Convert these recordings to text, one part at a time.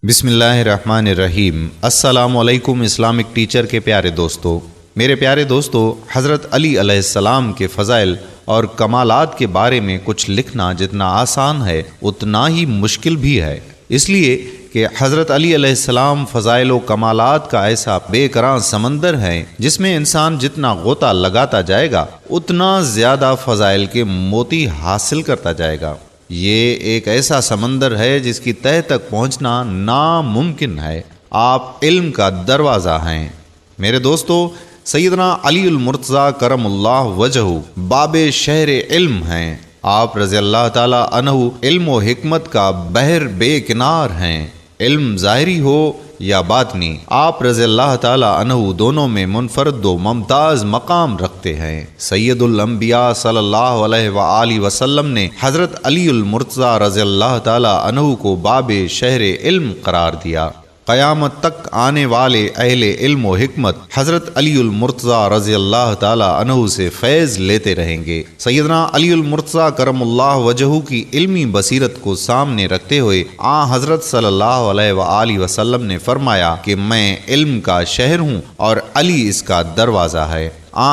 بسم اللہ الرحمن الرحیم۔ السلام علیکم اسلامک ٹیچر کے پیارے دوستو۔ میرے پیارے دوستو، حضرت علی علیہ السلام کے فضائل اور کمالات کے بارے میں کچھ لکھنا جتنا آسان ہے اتنا ہی مشکل بھی ہے، اس لیے کہ حضرت علی علیہ السلام فضائل و کمالات کا ایسا بے کراں سمندر ہے جس میں انسان جتنا غوطہ لگاتا جائے گا اتنا زیادہ فضائل کے موتی حاصل کرتا جائے گا۔ یہ ایک ایسا سمندر ہے جس کی تہہ تک پہنچنا ناممکن ہے۔ آپ علم کا دروازہ ہیں۔ میرے دوستو، سیدنا علی المرتضیٰ کرم اللہ وجہہ باب شہر علم ہیں۔ آپ رضی اللہ تعالی عنہ علم و حکمت کا بحر بے کنار ہیں۔ علم ظاہری ہو یا باطنی، آپ رضی اللہ تعالی عنہ دونوں میں منفرد و ممتاز مقام رکھتے ہیں۔ سید الانبیاء صلی اللہ علیہ وآلہ وسلم نے حضرت علی المرتضیٰ رضی اللہ تعالی عنہ کو باب شہر علم قرار دیا۔ قیامت تک آنے والے اہل علم و حکمت حضرت علی المرتضیٰ رضی اللہ تعالی عنہ سے فیض لیتے رہیں گے۔ سیدنا علی المرتضیٰ کرم اللہ وجہہ کی علمی بصیرت کو سامنے رکھتے ہوئے حضرت صلی اللہ علیہ وآلہ وسلم نے فرمایا کہ میں علم کا شہر ہوں اور علی اس کا دروازہ ہے۔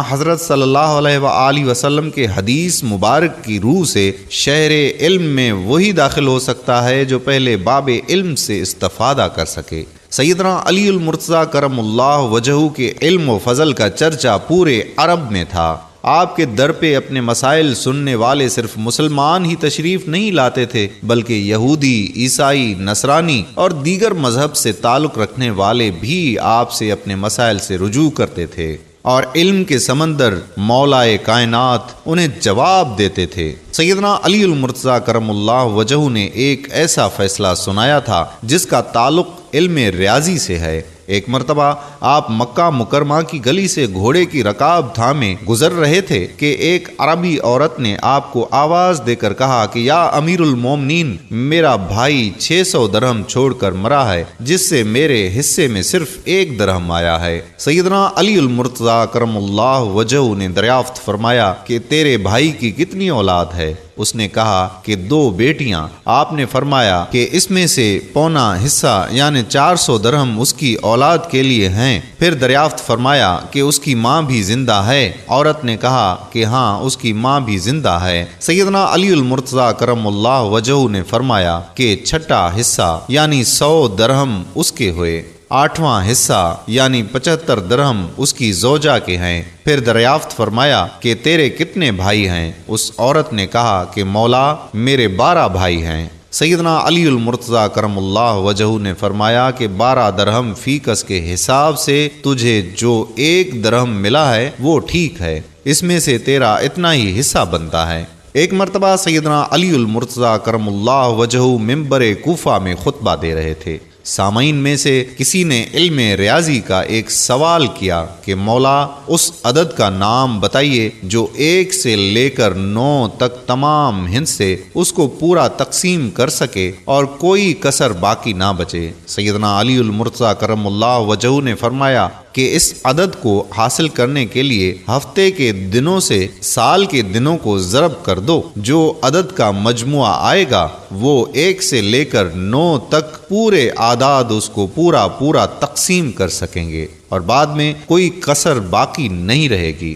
حضرت صلی اللہ علیہ وآلہ وسلم کے حدیث مبارک کی روح سے شہر علم میں وہی داخل ہو سکتا ہے جو پہلے باب علم سے استفادہ کر سکے۔ سیدنا علی المرتضیٰ کرم اللہ وجہہ کے علم و فضل کا چرچا پورے عرب میں تھا۔ آپ کے در پہ اپنے مسائل سننے والے صرف مسلمان ہی تشریف نہیں لاتے تھے، بلکہ یہودی، عیسائی، نصرانی اور دیگر مذہب سے تعلق رکھنے والے بھی آپ سے اپنے مسائل سے رجوع کرتے تھے، اور علم کے سمندر مولائے کائنات انہیں جواب دیتے تھے۔ سیدنا علی المرتضیٰ کرم اللہ وجہہ نے ایک ایسا فیصلہ سنایا تھا جس کا تعلق علم ریاضی سے ہے۔ ایک مرتبہ آپ مکہ مکرمہ کی گلی سے گھوڑے کی رکاب تھامے گزر رہے تھے کہ ایک عربی عورت نے آپ کو آواز دے کر کہا کہ یا امیر المومنین، میرا بھائی 600 درہم چھوڑ کر مرا ہے، جس سے میرے حصے میں صرف 1 درہم آیا ہے۔ سیدنا علی المرتضیٰ کرم اللہ وجہہ نے دریافت فرمایا کہ تیرے بھائی کی کتنی اولاد ہے؟ اس نے کہا کہ 2 بیٹیاں۔ آپ نے فرمایا کہ اس میں سے پونا حصہ یعنی 400 درہم اس کی اولاد کے لیے ہیں۔ پھر دریافت فرمایا کہ اس کی ماں بھی زندہ ہے؟ عورت نے کہا کہ ہاں، اس کی ماں بھی زندہ ہے۔ سیدنا علی المرتضیٰ کرم اللہ وجہہ نے فرمایا کہ 6واں حصہ یعنی 100 درہم اس کے ہوئے، 8واں حصہ یعنی 75 درہم اس کی زوجہ کے ہیں۔ پھر دریافت فرمایا کہ تیرے کتنے بھائی ہیں؟ اس عورت نے کہا کہ مولا، میرے 12 بھائی ہیں۔ سیدنا علی المرتضیٰ کرم اللہ وجہہ نے فرمایا کہ 12 درہم فی کس کے حساب سے تجھے جو 1 درہم ملا ہے وہ ٹھیک ہے، اس میں سے تیرا اتنا ہی حصہ بنتا ہے۔ ایک مرتبہ سیدنا علی المرتضیٰ کرم اللہ وجہہ ممبر کوفہ میں خطبہ دے رہے تھے۔ سامعین میں سے کسی نے علم ریاضی کا ایک سوال کیا کہ مولا، اس عدد کا نام بتائیے جو 1 سے لے کر 9 تک تمام ہند سے اس کو پورا تقسیم کر سکے اور کوئی کسر باقی نہ بچے۔ سیدنا علی المرتضیٰ کرم اللہ وجہہ نے فرمایا کہ اس عدد کو حاصل کرنے کے لیے ہفتے کے دنوں سے سال کے دنوں کو ضرب کر دو۔ جو عدد کا مجموعہ آئے گا وہ 1 سے لے کر 9 تک پورے اعداد اس کو پورا تقسیم کر سکیں گے اور بعد میں کوئی کسر باقی نہیں رہے گی۔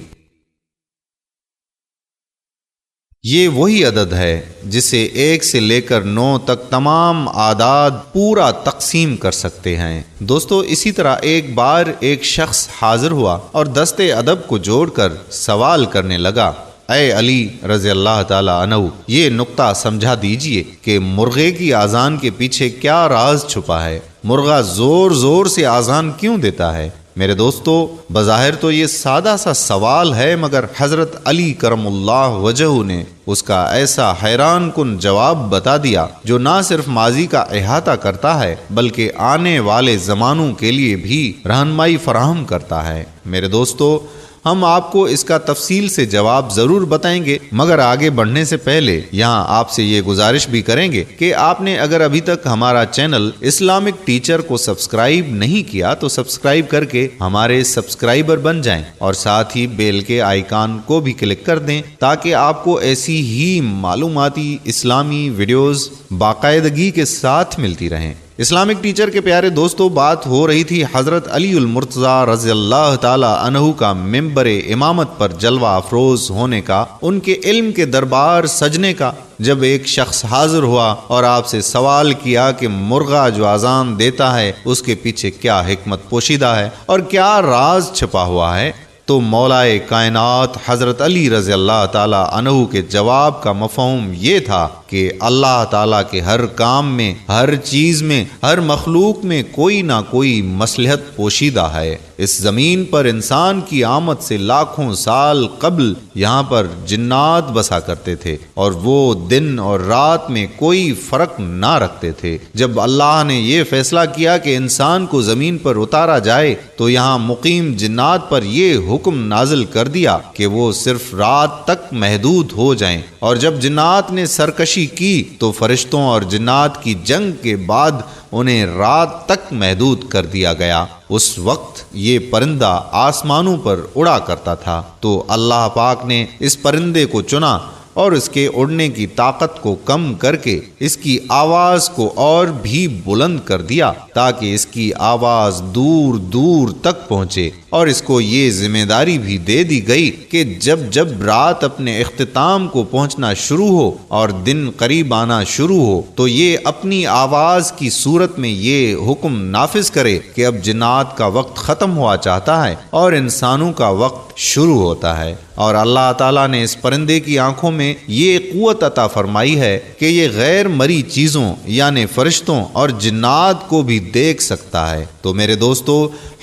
یہ وہی عدد ہے جسے 1 سے لے کر 9 تک تمام اعداد پورا تقسیم کر سکتے ہیں۔ دوستو، اسی طرح ایک بار ایک شخص حاضر ہوا اور دست ادب کو جوڑ کر سوال کرنے لگا، اے علی رضی اللہ تعالی عنہ، یہ نقطہ سمجھا دیجئے کہ مرغے کی اذان کے پیچھے کیا راز چھپا ہے؟ مرغا زور زور سے اذان کیوں دیتا ہے؟ میرے دوستو، بظاہر تو یہ سادہ سا سوال ہے، مگر حضرت علی کرم اللہ وجہہ نے اس کا ایسا حیران کن جواب بتا دیا جو نہ صرف ماضی کا احاطہ کرتا ہے بلکہ آنے والے زمانوں کے لیے بھی رہنمائی فراہم کرتا ہے۔ میرے دوستو، ہم آپ کو اس کا تفصیل سے جواب ضرور بتائیں گے، مگر آگے بڑھنے سے پہلے یہاں آپ سے یہ گزارش بھی کریں گے کہ آپ نے اگر ابھی تک ہمارا چینل اسلامک ٹیچر کو سبسکرائب نہیں کیا تو سبسکرائب کر کے ہمارے سبسکرائبر بن جائیں اور ساتھ ہی بیل کے آئیکن کو بھی کلک کر دیں تاکہ آپ کو ایسی ہی معلوماتی اسلامی ویڈیوز باقاعدگی کے ساتھ ملتی رہیں۔ اسلامک ٹیچر کے پیارے دوستو، بات ہو رہی تھی حضرت علی المرتضیٰ رضی اللہ تعالی عنہ کا ممبر امامت پر جلوہ افروز ہونے کا، ان کے علم کے دربار سجنے کا۔ جب ایک شخص حاضر ہوا اور آپ سے سوال کیا کہ مرغا جو اذان دیتا ہے اس کے پیچھے کیا حکمت پوشیدہ ہے اور کیا راز چھپا ہوا ہے، تو مولائے کائنات حضرت علی رضی اللہ تعالی عنہ کے جواب کا مفہوم یہ تھا کہ اللہ تعالیٰ کے ہر کام میں، ہر چیز میں، ہر مخلوق میں کوئی نہ کوئی مصلحت پوشیدہ ہے۔ اس زمین پر انسان کی آمد سے لاکھوں سال قبل یہاں پر جنات بسا کرتے تھے اور وہ دن اور رات میں کوئی فرق نہ رکھتے تھے۔ جب اللہ نے یہ فیصلہ کیا کہ انسان کو زمین پر اتارا جائے تو یہاں مقیم جنات پر یہ حکم نازل کر دیا کہ وہ صرف رات تک محدود ہو جائیں، اور جب جنات نے سرکشی کی تو فرشتوں اور جنات کی جنگ کے بعد انہیں رات تک محدود کر دیا گیا۔ اس وقت یہ پرندہ آسمانوں پر اڑا کرتا تھا، تو اللہ پاک نے اس پرندے کو چنا اور اس کے اڑنے کی طاقت کو کم کر کے اس کی آواز کو اور بھی بلند کر دیا تاکہ اس کی آواز دور دور تک پہنچے، اور اس کو یہ ذمہ داری بھی دے دی گئی کہ جب جب رات اپنے اختتام کو پہنچنا شروع ہو اور دن قریب آنا شروع ہو تو یہ اپنی آواز کی صورت میں یہ حکم نافذ کرے کہ اب جنات کا وقت ختم ہوا چاہتا ہے اور انسانوں کا وقت شروع ہوتا ہے۔ اور اللہ تعالیٰ نے اس پرندے کی آنکھوں میں یہ قوت عطا فرمائی ہے کہ یہ غیر مری چیزوں یعنی فرشتوں اور جنات کو بھی دیکھ سکتا ہے۔ تو میرے دوستو،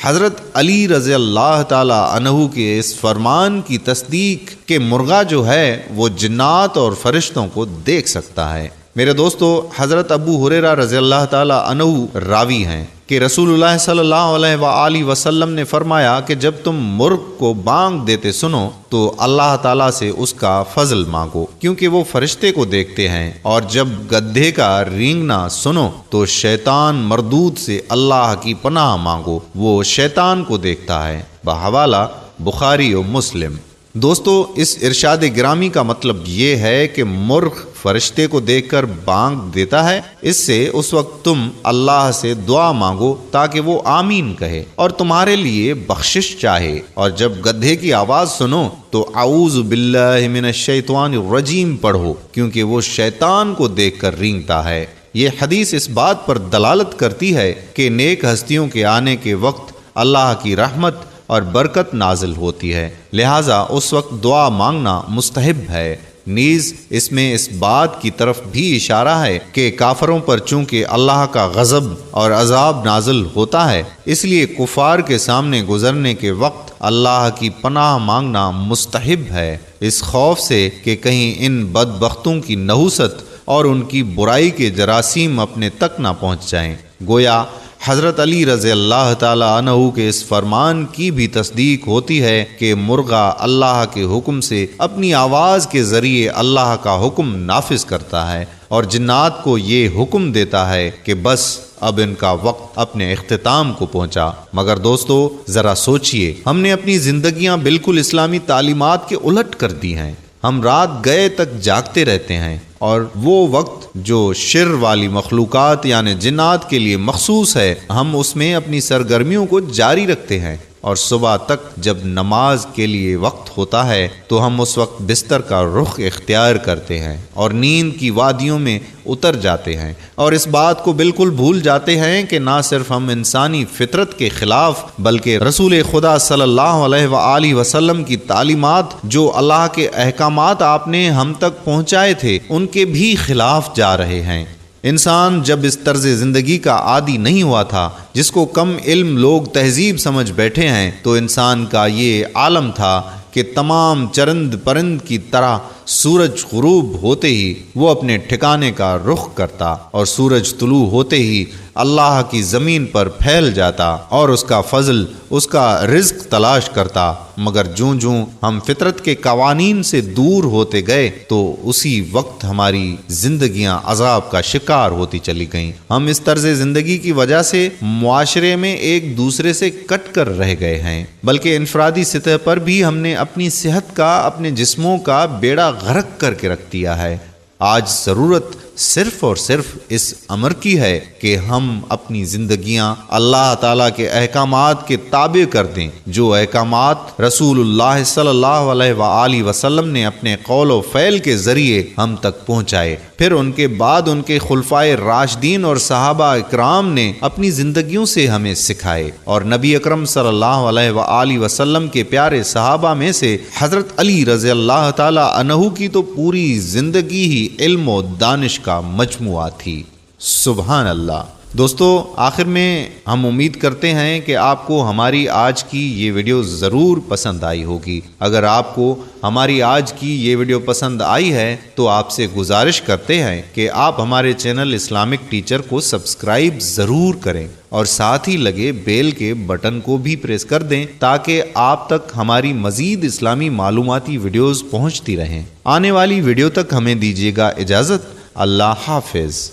حضرت علی رضی اللہ تعالی عنہ کے اس فرمان کی تصدیق کہ مرغا جو ہے وہ جنات اور فرشتوں کو دیکھ سکتا ہے۔ میرے دوستو، حضرت ابو ہریرہ رضی اللہ تعالی عنہ راوی ہیں کہ رسول اللہ صلی اللہ علیہ وآلہ وسلم نے فرمایا کہ جب تم مرغ کو بانگ دیتے سنو تو اللہ تعالیٰ سے اس کا فضل مانگو کیونکہ وہ فرشتے کو دیکھتے ہیں، اور جب گدھے کا رینگنا سنو تو شیطان مردود سے اللہ کی پناہ مانگو، وہ شیطان کو دیکھتا ہے۔ بحوالہ بخاری و مسلم۔ دوستو، اس ارشاد گرامی کا مطلب یہ ہے کہ مرغ فرشتے کو دیکھ کر بانگ دیتا ہے، اس سے اس وقت تم اللہ سے دعا مانگو تاکہ وہ آمین کہے اور تمہارے لیے بخشش چاہے، اور جب گدھے کی آواز سنو تو اعوذ باللہ من الشیطان الرجیم پڑھو کیونکہ وہ شیطان کو دیکھ کر رینگتا ہے۔ یہ حدیث اس بات پر دلالت کرتی ہے کہ نیک ہستیوں کے آنے کے وقت اللہ کی رحمت اور برکت نازل ہوتی ہے، لہٰذا اس وقت دعا مانگنا مستحب ہے۔ نیز اس میں اس بات کی طرف بھی اشارہ ہے کہ کافروں پر چونکہ اللہ کا غضب اور عذاب نازل ہوتا ہے، اس لیے کفار کے سامنے گزرنے کے وقت اللہ کی پناہ مانگنا مستحب ہے، اس خوف سے کہ کہیں ان بدبختوں کی نحوست اور ان کی برائی کے جراثیم اپنے تک نہ پہنچ جائیں۔ گویا حضرت علی رضی اللہ تعالی عنہ کے اس فرمان کی بھی تصدیق ہوتی ہے کہ مرغا اللہ کے حکم سے اپنی آواز کے ذریعے اللہ کا حکم نافذ کرتا ہے اور جنات کو یہ حکم دیتا ہے کہ بس اب ان کا وقت اپنے اختتام کو پہنچا۔ مگر دوستو، ذرا سوچئے، ہم نے اپنی زندگیاں بالکل اسلامی تعلیمات کے الٹ کر دی ہیں۔ ہم رات گئے تک جاگتے رہتے ہیں، اور وہ وقت جو شر والی مخلوقات یعنی جنات کے لیے مخصوص ہے ہم اس میں اپنی سرگرمیوں کو جاری رکھتے ہیں، اور صبح تک جب نماز کے لیے وقت ہوتا ہے تو ہم اس وقت بستر کا رخ اختیار کرتے ہیں اور نیند کی وادیوں میں اتر جاتے ہیں، اور اس بات کو بالکل بھول جاتے ہیں کہ نہ صرف ہم انسانی فطرت کے خلاف بلکہ رسول خدا صلی اللہ علیہ وآلہ وسلم کی تعلیمات جو اللہ کے احکامات آپ نے ہم تک پہنچائے تھے ان کے بھی خلاف جا رہے ہیں۔ انسان جب اس طرز زندگی کا عادی نہیں ہوا تھا جس کو کم علم لوگ تہذیب سمجھ بیٹھے ہیں، تو انسان کا یہ عالم تھا کہ تمام چرند پرند کی طرح سورج غروب ہوتے ہی وہ اپنے ٹھکانے کا رخ کرتا اور سورج طلوع ہوتے ہی اللہ کی زمین پر پھیل جاتا اور اس کا فضل، اس کا رزق تلاش کرتا۔ مگر جوں جوں ہم فطرت کے قوانین سے دور ہوتے گئے تو اسی وقت ہماری زندگیاں عذاب کا شکار ہوتی چلی گئیں۔ ہم اس طرز زندگی کی وجہ سے معاشرے میں ایک دوسرے سے کٹ کر رہ گئے ہیں، بلکہ انفرادی سطح پر بھی ہم نے اپنی صحت کا، اپنے جسموں کا بیڑا غرق کر کے رکھ دیا ہے۔ آج ضرورت صرف اور صرف اس امر کی ہے کہ ہم اپنی زندگیاں اللہ تعالیٰ کے احکامات کے تابع کر دیں، جو احکامات رسول اللہ صلی اللہ علیہ وآلہ وسلم نے اپنے قول و فعل کے ذریعے ہم تک پہنچائے، پھر ان کے بعد ان کے خلفائے راشدین اور صحابہ اکرام نے اپنی زندگیوں سے ہمیں سکھائے، اور نبی اکرم صلی اللہ علیہ وآلہ وسلم کے پیارے صحابہ میں سے حضرت علی رضی اللہ تعالی عنہ کی تو پوری زندگی ہی علم و دانش کا مجموعہ تھی۔ سبحان اللہ۔ دوستو، آخر میں ہم امید کرتے ہیں کہ آپ کو ہماری آج کی یہ ویڈیو ضرور پسند آئی ہوگی۔ اگر آپ کو ہماری آج کی یہ ویڈیو پسند آئی ہے تو آپ سے گزارش کرتے ہیں کہ آپ ہمارے چینل اسلامک ٹیچر کو سبسکرائب ضرور کریں اور ساتھ ہی لگے بیل کے بٹن کو بھی پریس کر دیں تاکہ آپ تک ہماری مزید اسلامی معلوماتی ویڈیوز پہنچتی رہیں۔ آنے والی ویڈیو تک ہمیں دیجیے گا اجازت۔ اللہ حافظ۔